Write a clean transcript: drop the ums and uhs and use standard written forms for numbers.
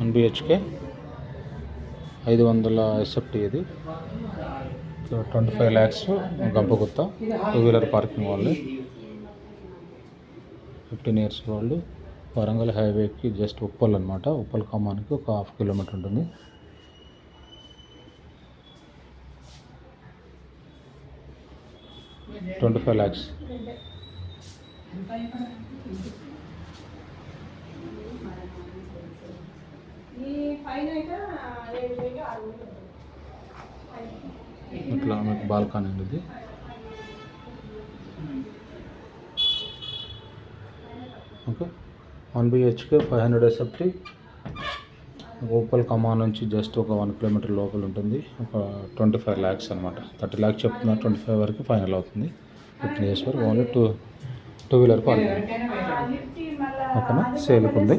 1 BHK 500 SFT ఇది. 25 lakhs గంపగుత్త. 2-wheeler parking వాళ్ళు, 15 years వాళ్ళు. వరంగల్ హైవేకి జస్ట్ ఉప్పల్ అనమాట. ఉప్పల్ ఖమ్మానికి ఒక 1/2 kilometer ఉంటుంది. $25 lakhs. ఇట్లా మీకు బాల్కనీ ఉంది. Okay, 1 BHK 500 SFT. Uppal Khammam నుంచి జస్ట్ ఒక 1 kilometer లోపల ఉంటుంది. ఒక 25 lakhs అనమాట. 30 lakhs చెప్తున్నారు, 25 వరకు ఫైనల్ అవుతుంది. 15 years వరకు ఓన్లీ 2-wheeler పార్కింగ్. ఓకేనా, సేల్కి ఉంది.